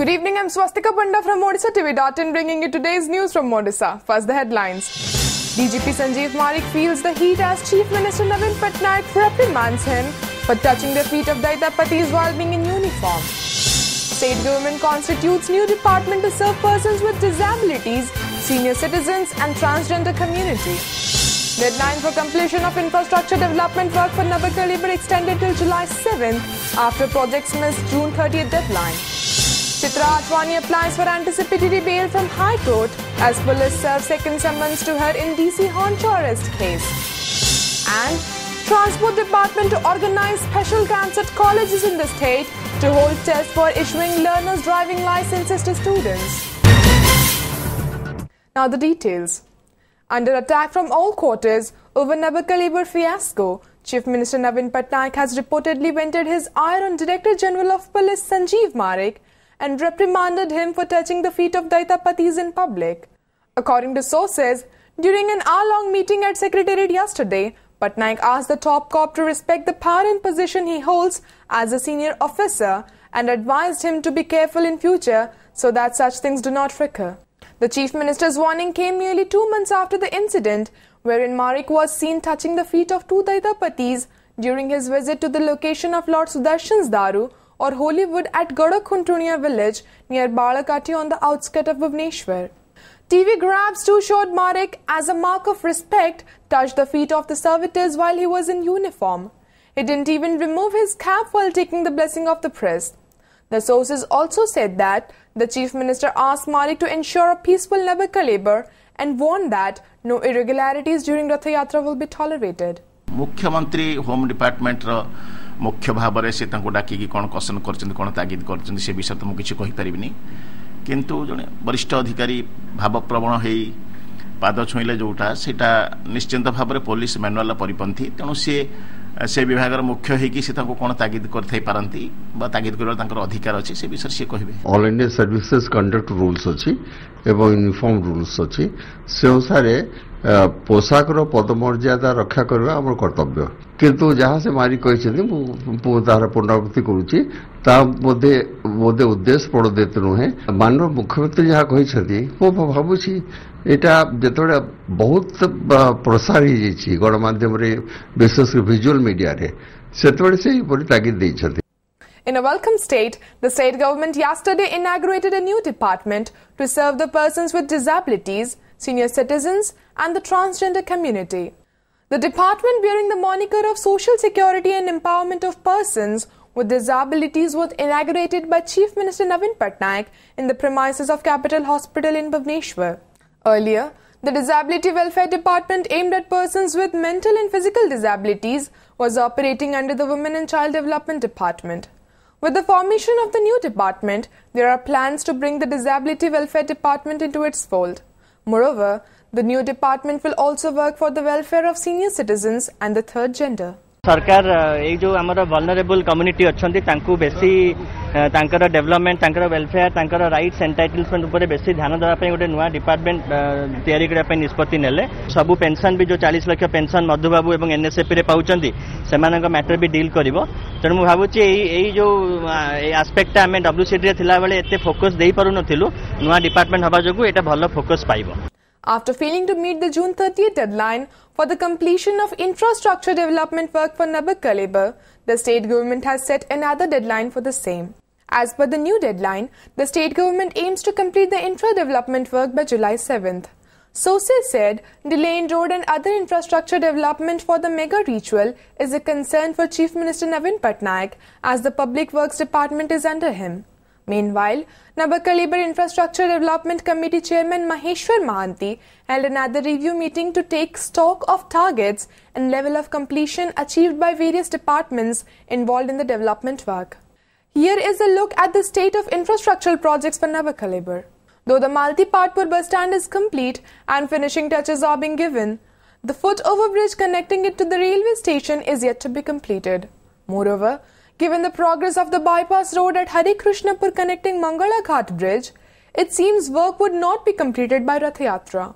Good evening, I'm Swastika Panda from Odisha TV.in bringing you today's news from Odisha. First, the headlines. DGP Sanjeev Marik feels the heat as Chief Minister Navin Patnaik reprimands him for touching the feet of Daitapatis while being in uniform. State government constitutes new department to serve persons with disabilities, senior citizens and transgender community. Deadline for completion of infrastructure development work for Nabar Kalibar extended till July 7th after projects missed June 30th deadline. Chitra Atwani applies for anticipatory bail from High Court as police serve second summons to her in DC Honcho arrest case. And Transport Department to organize special camps at colleges in the state to hold tests for issuing learners' driving licenses to students. Now the details. Under attack from all quarters over Nabar Kalibar fiasco, Chief Minister Navin Patnaik has reportedly vented his ire on Director General of Police Sanjeev Marik and reprimanded him for touching the feet of Daitapatis in public. According to sources, during an hour-long meeting at Secretariat yesterday, Patnaik asked the top cop to respect the power and position he holds as a senior officer and advised him to be careful in future so that such things do not recur. The Chief Minister's warning came nearly 2 months after the incident, wherein Marik was seen touching the feet of two Daitapatis during his visit to the location of Lord Sudarshan's Daru or Holywood at Gadakhuntuniya village near Balakati on the outskirts of Bhubaneswar. TV grabs too showed Marik, as a mark of respect, touched the feet of the servitors while he was in uniform. He didn't even remove his cap while taking the blessing of the press. The sources also said that the Chief Minister asked Marik to ensure a peaceful Nabar Kalibar and warned that no irregularities during Rath Yatra will be tolerated. मुख्यमंत्री home department रो मुख्य भाव में से डाकिकी कौन question कर तागिद कर से विषय तो मुझे कहीपरि किंतु जड़े वरिष्ठ अधिकारी भावप्रवण हो पाद छुईले जोटा से निश्चिंत भाव में पुलिस मैनुआल परिपंथी तेणु से विभाग मुख्य होगी कौन तागिद करती तागिद कर अधिकार अच्छी से विषय से कहे all India services conduct rules अच्छी एवं यूनिफॉर्म रूल्स अच्छी से अनुसार पोशाक पदमर्यादा रक्षा करवा आम कर्तव्य किंतु जहाँ से मारी तार पुनरावृत्ति करुच्ची बोधे उद्देश्य प्रणोदित नुहे माननीय मुख्यमंत्री जहाँ कहते भावुची यहाँ जो बहुत प्रसार हो गणमाध्यम विशेष विजुअल मीडिया से तागिद देते. In a welcome state, the state government yesterday inaugurated a new department to serve the persons with disabilities, senior citizens and the transgender community. The department, bearing the moniker of Social Security and Empowerment of Persons with Disabilities, was inaugurated by Chief Minister Navin Patnaik in the premises of Capital Hospital in Bhubaneswar. Earlier, the Disability Welfare Department aimed at persons with mental and physical disabilities was operating under the Women and Child Development Department. With the formation of the new department, there are plans to bring the Disability Welfare Department into its fold. Moreover, the new department will also work for the welfare of senior citizens and the third gender. सरकार ये जो हमारा vulnerable community अच्छी बेसी development welfare rights entitlement उपर बेसी ध्यान देवाई गोटे नुआ डिपार्टमेंट तैयारी करने निष्पत्ति नेले सबू पेंशन भी जो 40 लाख पेंशन मधुबाबू और एनएसएपी रे पाउचंती सेमानक मैटर भी डील करिवो तेणु मु भावुची एई जो एस्पेक्ट आमे डब्ल्यूसीडी रे थिला बेले एते फोकस देई पारु नथिलु नुआ डिपार्टमेंट हबा जोगु एटा भलो focus पाइबो. After failing to meet the June 30th deadline for the completion of infrastructure development work for Nabar Kalibar, the state government has set another deadline for the same. As per the new deadline, the state government aims to complete the infra development work by July 7th. Sources said delay in road and other infrastructure development for the mega ritual is a concern for Chief Minister Navin Patnaik as the Public Works Department is under him. Meanwhile, Nabar Kalibar Infrastructure Development Committee Chairman Maheshwar Mahanti held another review meeting to take stock of targets and level of completion achieved by various departments involved in the development work. Here is a look at the state of infrastructural projects for Nabar Kalibar. Though the Malti Patpur bus stand is complete and finishing touches are being given, the foot overbridge connecting it to the railway station is yet to be completed. Moreover, given the progress of the bypass road at Hare Krishnapur connecting Mangala Ghat bridge, it seems work would not be completed by Rath Yatra.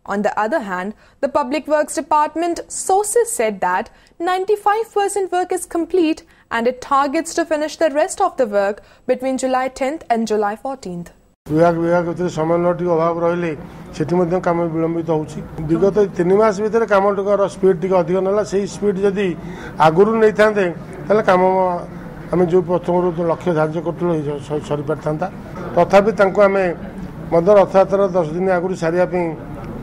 On the other hand, the Public Works Department sources said that 95% work is complete and it targets to finish the rest of the work between July 10th and July 14th. विभाग भितर समय अभाव रही कम विलंबित होची विगत 3 मास भितर कम speed T अधिक ना से स्पीड जदि आगुरी नहीं था कम आम जो प्रथम लक्ष्य धार्य कर सरी पार था तथापि आम रथयात्रा 10 दिन आगुरी सारे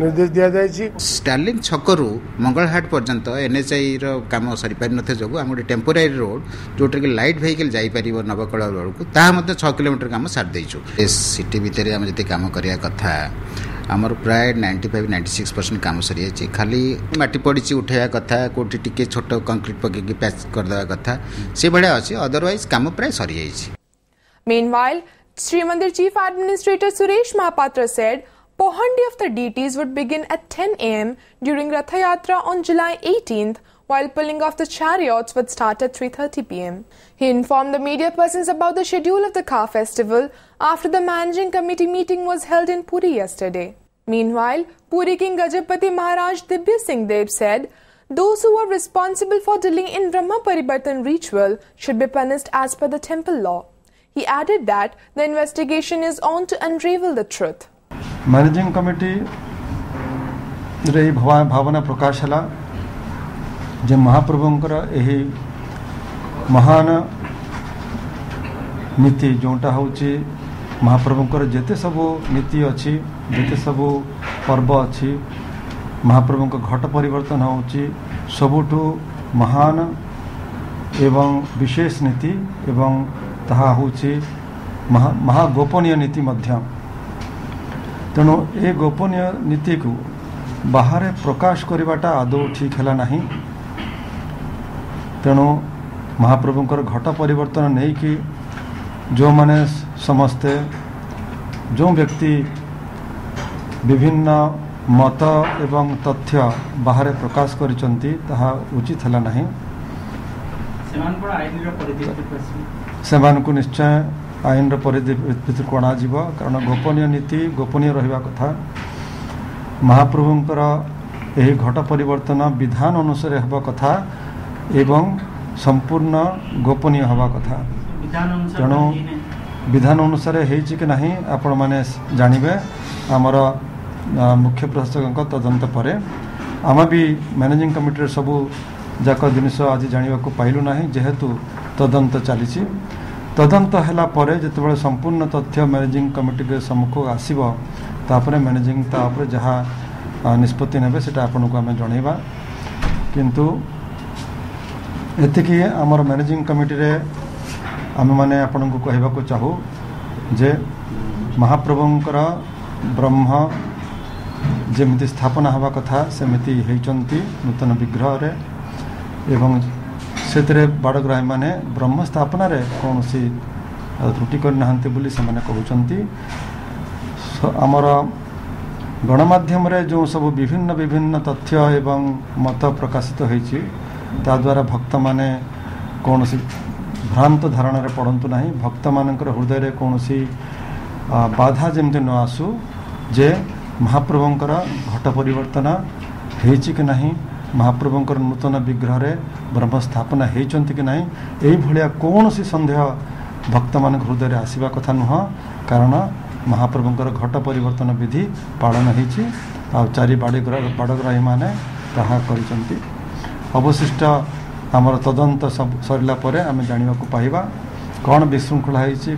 निर्देश दि जाए स्टार्लिंग छकरू मंगलहाट पर्यंत एनएचआई काम सरी पारि न जो आम गोटे टेम्पोरारी रोड जोटा कि लाइट वेहिकल जापर नवकल रोड को ताहा 6 किलोमीटर काम सारी देचु सिटी भितर आम जी कम करने कथा आमर प्राय 95-96% काम सरी जाए खाली माटी पड़ी उठाया कथा कोठी टिके छोट कंक्रीट पकईकि पैच करदे कथा से भाया अच्छे अदरवाइज काम प्राय सरी जाए. Meanwhile, Srimandir Chief Administrator Suresh Mahapatra said Pohandi of the deities would begin at 10 am during Ratha Yatra on July 18th, while pulling off the chariots would start at 3:30 pm. He informed the media persons about the schedule of the car festival after the managing committee meeting was held in Puri yesterday. Meanwhile, Puri King Gajapati Maharaj Dibya Singh Dev said, those who are responsible for delaying in Brahma Paribartan ritual should be punished as per the temple law. He added that the investigation is on to unravel the truth. Managing committee रे भावना प्रकाश है जे महाप्रभुंकर यही महान नीति जोटा हूँ महाप्रभुंकर जेते सबू नीति अच्छी जेते सबू पर्व अच्छी महाप्रभुंक घट परिवर्तन होची सबुठु महान एवं विशेष नीति एवं ताहा होची महागोपनीय नीति मध्य तेणु ए गोपनीय नीति को बाहर प्रकाश करवाटा आदौ ठीक है नहीं. तेणु महाप्रभुंकर घट परिवर्तन नहीं कि जो माने समस्ते जो व्यक्ति विभिन्न मत एवं तथ्य बाहर प्रकाश करिसंती ताहा उचित है नहीं. सेमानकु निश्चय आईन परिधि भितर कणा कारण गोपनीय नीति गोपनीय रहिबा कथा. महाप्रभुंकर यही घट परिवर्तन विधान अनुसार हवा कथा एवं संपूर्ण गोपनीय हवा कथा. तेणु विधान अनुसार होइछि कि नहीं आपण माने जानिबे आमर मुख्य प्रशासक तदंत पर आम भी मैनेजिंग कमिटी सबू जाक जिनिस आज जानिबा को पाइलु नहीं जेहेतु तदंत चली. तदंत हैला परे जेतेबेले संपूर्ण तथ्य मैनेजिंग कमिटी के सम्मुख आसीबो तापरे मैनेजिंग तापरे जहाँ निष्पत्ति नेबे सेटा आपनको आमे जणैबा. किंतु एतिकी आमर मैनेजिंग कमिटी रे आमे माने आपनको कहबा को चाहू जे महाप्रभुंकर ब्रह्म जेमिति स्थापना हवा कथा सेमिति हेचंती नूतन विग्रह रे एवं से बाड़ग्राही माने ब्रह्म स्थापना रे कौन सी त्रुटि करना बोली से माने कहउचंती. आमर गणमाध्यम रे जो सब विभिन्न विभिन्न तथ्य एवं मत प्रकाशित होइछि ता द्वारा भक्त माने कौन सी भ्रांत धारणा रे पड़ंतु नहीं. भक्त मानकर हृदय रे कौन सी बाधा जेमते न आसु जे महाप्रभुंकर घट परिवर्तन होइछि कि नहीं महाप्रभुंकर नूतन विग्रह रे ब्रह्म स्थापना होइचंती कि नहीं एही भलिया कौन सी संदेह भक्त मान हृदय आसवा कथा नुह. कारण महाप्रभुंकर घट परिवर्तन विधि पालन होइछि आ चारि बाड़ग्राही माने ताहा करिसंती. अवशिष्ट आमर तदंत सब सरला परे आमे जानिबा को पाइबा कौन विशृंखला होइछि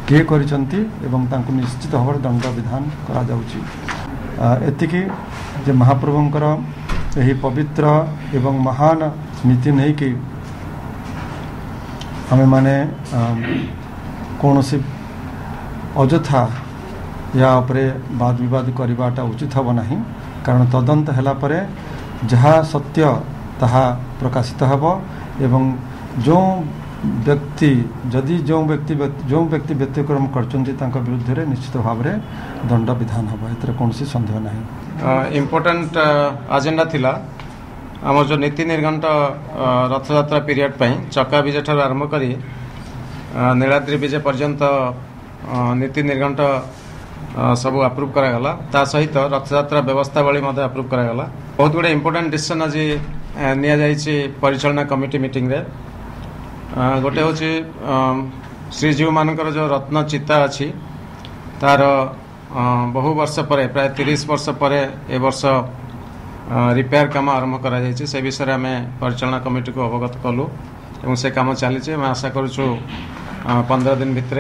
के करिसंती एवं तांको निश्चित भाव दंड विधान करा जाउछि. एतिकी जे महाप्रभुंकर यही पवित्र एवं महान नीति नहीं कि हमें माने कौन सी अजथा या उपरे वाद विवाद करवाटा उचित हम नहीं. कारण तदंत हैला परे जहाँ सत्य ताहा प्रकाशित हब एवं जो व्यक्ति जदि जो व्यक्ति व्यतिक्रम करचंती तांका विरुद्ध रे निश्चित भाव रे दंड विधान हब एतरे कौन सी संदेह नहीं. इम्पोर्टेंट एजेंडा थिला आम जो नीति निर्घंट रथयात्रा पीरियड चक्का विजय ठार आरंभ करी नीलाद्रि विजय पर्यंत नीति निर्घंट सब अप्रूव करागला. ता सहित रथयात्रा व्यवस्थावली अप्रूव करागला. बहुत गुड़े इम्पोर्टेंट डिसीजन आज निया जाइछि परिचालना कमिटी मीटिंग रे गोटे हूँ श्रीजीव मानकर जो रत्न चिता अच्छी तार बहु वर्ष पर प्राय 30 वर्ष पर ए वर्ष रिपेयर काम आरंभ करा जायछि से विषय आम परिचालना कमिटी को अवगत कलु और से काम चली मैं आशा करूँ 15 दिन भितर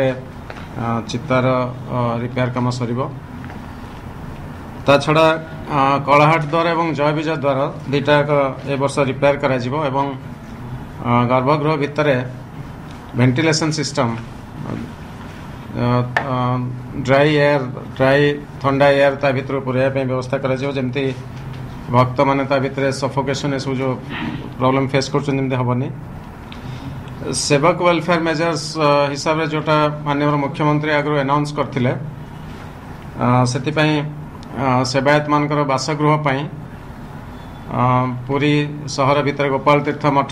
चितार रिपेयर काम सर ता छड़ा कलाहाट द्वार और जय विजय द्वार दुईटा ए वर्ष रिपेयर करा जिवो एवं गर्भगृह भितर वेंटिलेशन सिस्टम ड्राई ठंडा एयर ता भितर पुराइबा व्यवस्था करा जिवो जेमती भक्त माने ता भितर सफोकेशन सब जो प्रॉब्लम फेस कर हेनी सेवक वेलफेयर मेजर्स हिसाब से जोटा माननीय मुख्यमंत्री आगु अनाउंस करथिले सेतिपई सेवायत मानकर बासगृह पई पूरी सहर भितर गोपाल तीर्थ मठ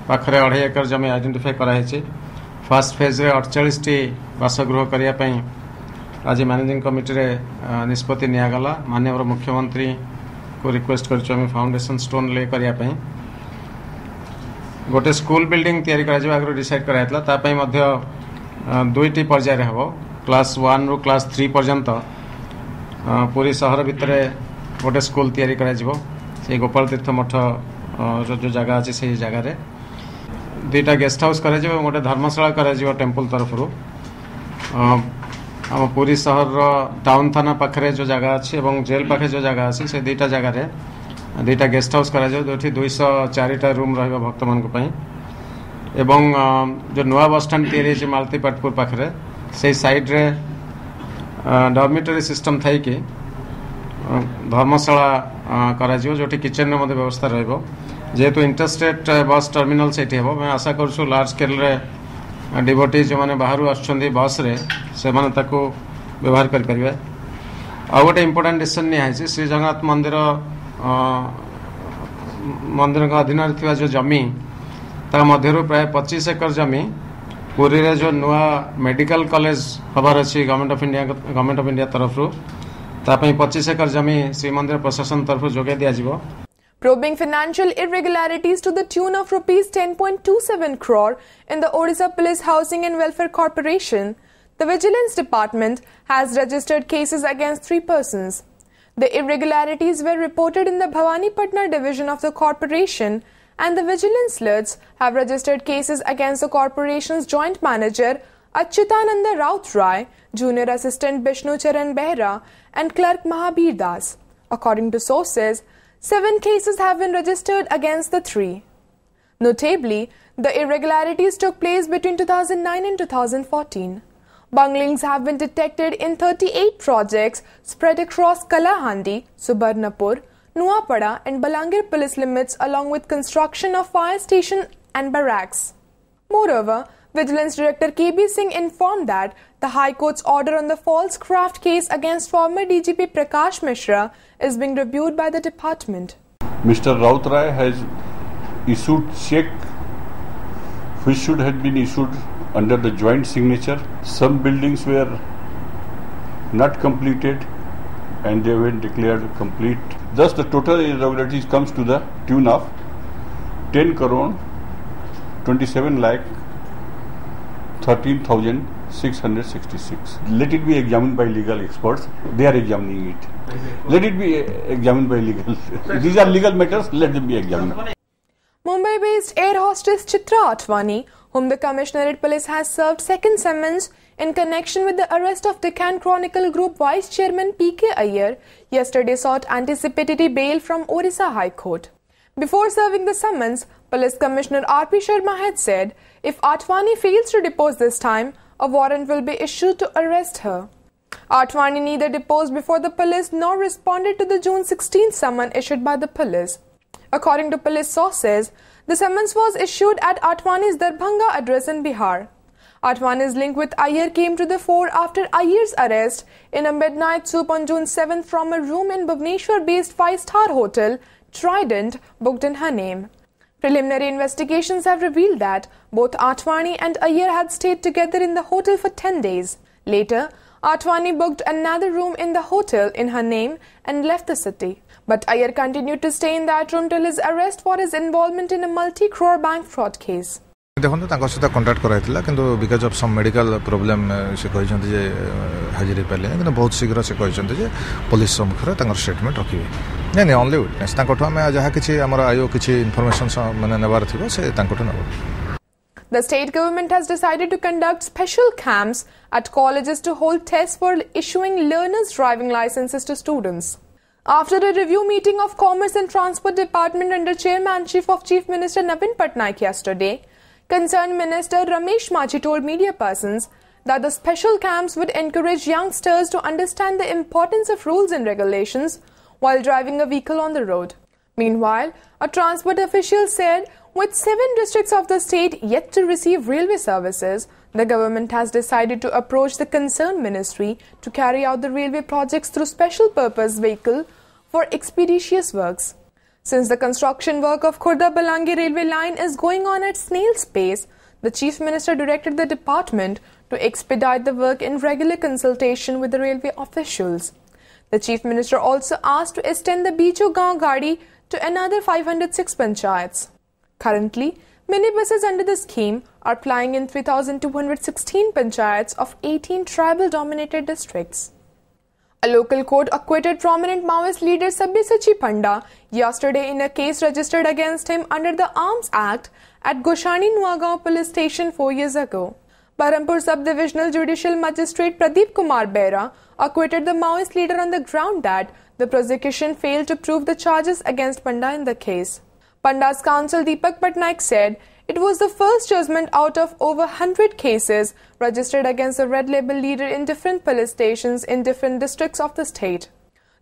पाखरे 2.5 एकर जमी आइडेंटिफाई कराई फर्स्ट फेज रे 48 टी बासगृह करिया पई आज मैनेजिंग कमिटी रे निष्पत्ति नियागला माननीय मुख्यमंत्री को रिक्वेस्ट कर फाउंडेशन स्टोन ले करिया पई गोटे स्कूल बिल्डिंग तैयारी करा आगु डिसाइड कराइतला तापई मध्य 2टी पर्याय हेबो क्लास 1 रु क्लास 3 पर्यंत पूरी सहर भितर गोटे स्कूल तैयारी करा जिवो से गोपाल तीर्थ मठ जो जगह अच्छे से जगह रे 2टा गेस्ट हाउस करा जिवो गोटे धर्मशाला करा जिवो टेम्पल तरफ रु हम पूरी सहर टाउन थाना पाखरे जो जगह अच्छी और जेल पाखे जो जगह अच्छी से 2टा जगह रे 2टा गेस्ट हाउस करा जो 204टा रूम रहिबा भक्त मानक पई एवं जो नुआ बस स्टैंड तैयारी मालती पाटपुर पाखरे से साइड रे डॉर्मिटरी सिस्टम थाई कि धर्मशाला करा जिवो जोटी किचन रे मधे व्यवस्था रहिबो जेहेतु इंटरस्टेट बस टर्मिनल सेठी हेबो मैं आशा करछु लार्ज स्केल रे डिवोटी जो माने बाहरु आछछन्ती बस रे से माने ताको व्यवहार करि परिबे आ गोटे इंपोर्टेंट डिसीजन नि आइछि श्री जगन्नाथ मंदिर का अधीन थिबा जो जमी ता मध्यरु प्राय 25 एकर जमी पुरी रे जो नुआ मेडिकल कॉलेज हबार अछि गवर्नमेंट ऑफ इंडिया तरफ रु तापई 25 एकर जमी श्री मंदिर प्रशासन तरफ जोगे दिया जिवो Probing financial irregularities to the tune of rupees 10.27 crore in the Odisha Police Housing and Welfare Corporation, the Vigilance Department has registered cases against 3 persons. The irregularities were reported in the Bhawanipatna division of the corporation, and the vigilance sleuths have registered cases against the corporation's joint manager Achyutananda Rautrai, junior assistant Bishnu Charan Behra, and clerk Mahabir Das. According to sources, 7 cases have been registered against the 3. Notably, the irregularities took place between 2009 and 2014. Bunglings have been detected in 38 projects spread across Kalahandi, Subarnapur, Nuapada and Balangir police limits, along with construction of fire station and barracks. Moreover, Vigilance Director KB Singh informed that the High Court's order on the false craft case against former DGP Prakash Mishra is being reviewed by the department. Mr. Rautrai has issued cheque which should have been issued under the joint signature. Some buildings were not completed and they were declared complete. Thus the total irregularities comes to the tune of 10 crore 27 lakh 13,666. Let it be examined by legal experts. They are examining it. Let it be examined by legal. These are legal matters. Let them be examined. Mumbai-based air hostess Chitra Atwani, whom the Commissionerate Police has served second summons in connection with the arrest of Deccan Chronicle Group Vice Chairman P.K. Iyer, yesterday sought anticipatory bail from Odisha High Court. Before serving the summons, Police Commissioner R.P. Sharma had said if Atwani fails to depose this time, a warrant will be issued to arrest her. Atwani neither deposed before the police nor responded to the June 16th summons issued by the police. According to police sources, the summons was issued at Atwani's Darbhanga address in Bihar. Atwani's link with Iyer came to the fore after Iyer's arrest in a midnight swoop on June 7th from a room in Bhubaneswar-based 5-star hotel Trident booked in her name. Preliminary investigations have revealed that both Atwani and Iyer had stayed together in the hotel for 10 days. Later, Atwani booked another room in the hotel in her name and left the city. But Iyer continued to stay in that room till his arrest for his involvement in a multi-crore bank fraud case. देखो सहित contact कराइला कि because of some medical problem से कहते जे हाजिर हो पारे कि बहुत शीघ्र से कहते पुलिस सम्मुखें स्टेटमेंट रखिए नहीं ओनली विटनेस आम जहाँ किसी आम आयो किसी इनफॉरमेशन माने नेबार थिबो से नेब The state government has decided to conduct special camps at colleges to hold tests for issuing learners' driving licenses to students. After a review meeting of Commerce and Transport Department under chairmanship of Chief Minister Navin Patnaik yesterday, concerned Minister Ramesh Machi told media persons that the special camps would encourage youngsters to understand the importance of rules and regulations while driving a vehicle on the road. Meanwhile, a transport official said, with 7 districts of the state yet to receive railway services, the government has decided to approach the concerned ministry to carry out the railway projects through special purpose vehicle for expeditious works. Since the construction work of Khurda-Balangi railway line is going on at snail's pace, the Chief Minister directed the department to expedite the work in regular consultation with the railway officials. The Chief Minister also asked to extend the Bijo Gaon Gadi to another 506 panchayats. Currently, minibuses under the scheme are plying in 3,216 panchayats of 18 tribal-dominated districts. A local court acquitted prominent Maoist leader Sabyasachi Panda yesterday in a case registered against him under the Arms Act at Goshani Nuagaon police station 4 years ago. Barampur Sub-Divisional Judicial Magistrate Pradeep Kumar Bera acquitted the Maoist leader on the ground that the prosecution failed to prove the charges against Panda in the case. Panda's counsel Deepak Patnaik said it was the first judgment out of over 100 cases registered against the Red Label leader in different police stations in different districts of the state.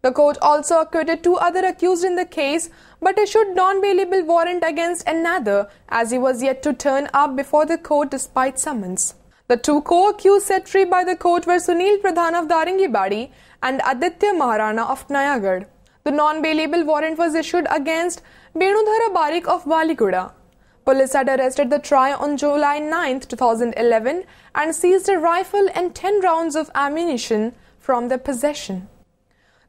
The court also acquitted 2 other accused in the case but issued non-bailable warrant against another as he was yet to turn up before the court despite summons. The 2 co-accused set free by the court were Sunil Pradhan of Daringibadi and Aditya Maharana of Nayagarh. The non-bailable warrant was issued against Benudhara Barik of Baliguda. Police had arrested the trio on July 9, 2011 and seized a rifle and 10 rounds of ammunition from their possession.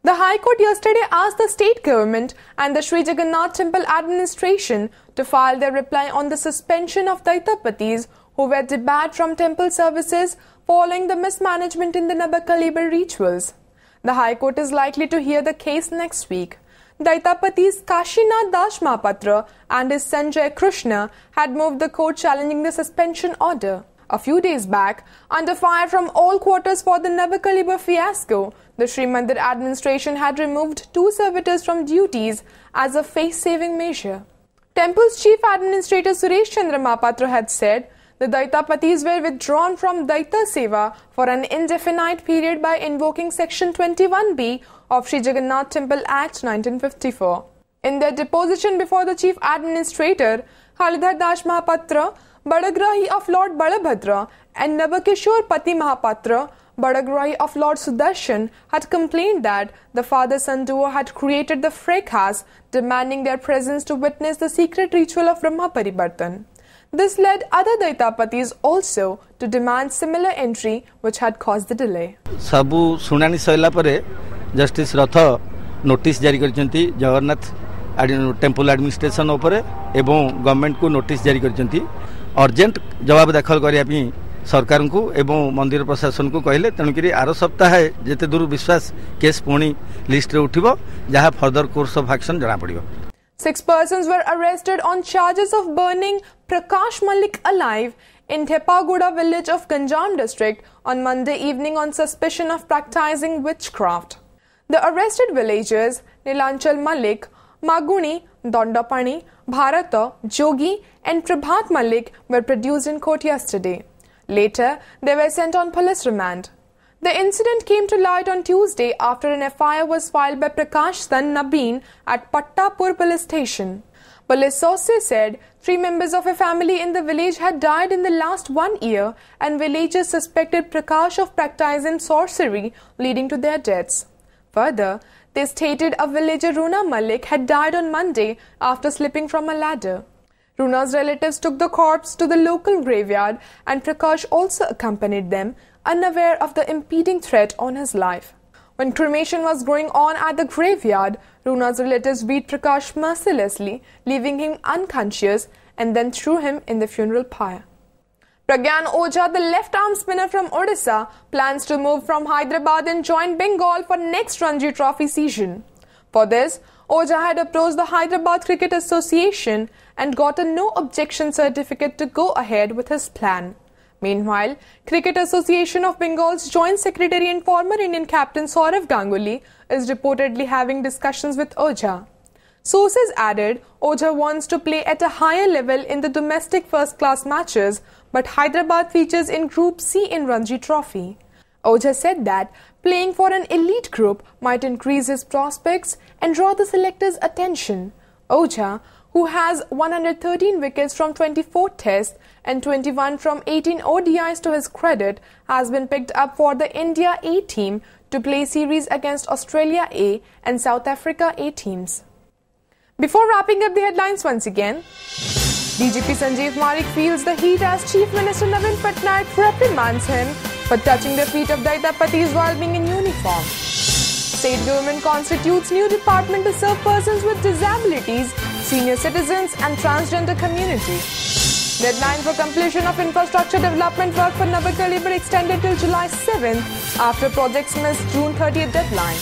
The High Court yesterday asked the state government and the Sri Jagannath Temple administration to file their reply on the suspension of Daitapatis who were debarred from temple services following the mismanagement in the Nabakalibar rituals. The High Court is likely to hear the case next week. Daitapatis Kashinath Das Mahapatra and his son Jai Krishna had moved the court challenging the suspension order. A few days back, under fire from all quarters for the Nabakalibar fiasco, the Sri Mandir administration had removed 2 servitors from duties as a face-saving measure. Temple's chief administrator Suresh Chandra Mahapatra had said the Daitapatis were withdrawn from Daita Seva for an indefinite period by invoking Section 21B of Sri Jagannath Temple Act 1954. In their deposition before the Chief Administrator, Halidhar Das Mahapatra, Badagrahi of Lord Balabhadra and Nabakishore Pati Mahapatra, Badagrahi of Lord Sudarshan, had complained that the father-son duo had created the fracas, demanding their presence to witness the secret ritual of Brahma Paribartan. This led other Daitapatis also to demand similar entry, which had caused the delay. Sabu sunani saila pare Justice Rath notice jari karichenti Jagannath Temple administration opare ebong government को notice jari karichenti urgent जवाब दाखल करिया पई सरकार को एवं मंदिर प्रशासन को कहले तेणुकरी आर सप्ताह जेते दूर विश्वास केस पुणी लिस्ट रे उठिबो जहाँ फर्दर कोर्स ऑफ एक्शन जना पड़िबो. 6 persons were arrested on charges of burning Prakash Malik alive in Thepagoda village of Ganjam district on Monday evening on suspicion of practicing witchcraft. The arrested villagers Nilanchal Malik, Maguni, Dondapani, Bharata, Jogi and Prabhat Malik were produced in court yesterday. Later, they were sent on police remand. The incident came to light on Tuesday after an FIR was filed by Prakash's son Nabeen at Pattapur police station. Police sources said 3 members of a family in the village had died in the last 1 year and villagers suspected Prakash of practicing sorcery leading to their deaths. Further, they stated a villager Runa Malik had died on Monday after slipping from a ladder. Runa's relatives took the corpse to the local graveyard and Prakash also accompanied them, unaware of the impending threat on his life. When cremation was going on at the graveyard, Runa's relatives beat Prakash mercilessly, leaving him unconscious, and then threw him in the funeral pyre. Pragyan Ojha, the left-arm spinner from Odisha, plans to move from Hyderabad and join Bengal for next Ranji Trophy season. For this, Ojha had approached the Hyderabad Cricket Association and got a no objection certificate to go ahead with his plan. Meanwhile, Cricket Association of Bengal's Joint Secretary and former Indian captain Sourav Ganguly is reportedly having discussions with Ojha. Sources added, Ojha wants to play at a higher level in the domestic first-class matches, but Hyderabad features in Group C in Ranji Trophy. Ojha said that playing for an elite group might increase his prospects and draw the selectors' attention. Ojha, who has 113 wickets from 24 tests and 21 from 18 ODIs to his credit, has been picked up for the India A team to play series against Australia A and South Africa A teams. Before wrapping up the headlines once again, DGP Sanjeev Marik feels the heat as Chief Minister Navin Patnaik reprimands him for touching the feet of Daitapatis while being in uniform. State government constitutes new department to serve persons with disabilities, senior citizens and transgender community. Deadline for completion of infrastructure development work for Nabar Kalibar extended till July 7th after projects missed June 30th deadline.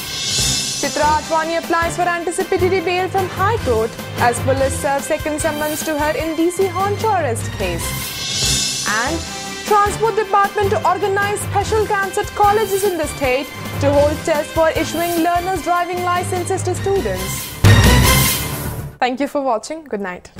Chitra Advani applies for anticipatory bail from High Court as police serve second summons to her in DC Honcho arrest case. And Transport Department to organize special camps at colleges in the state to hold tests for issuing learners' driving licenses to students. Thank you for watching. Good night.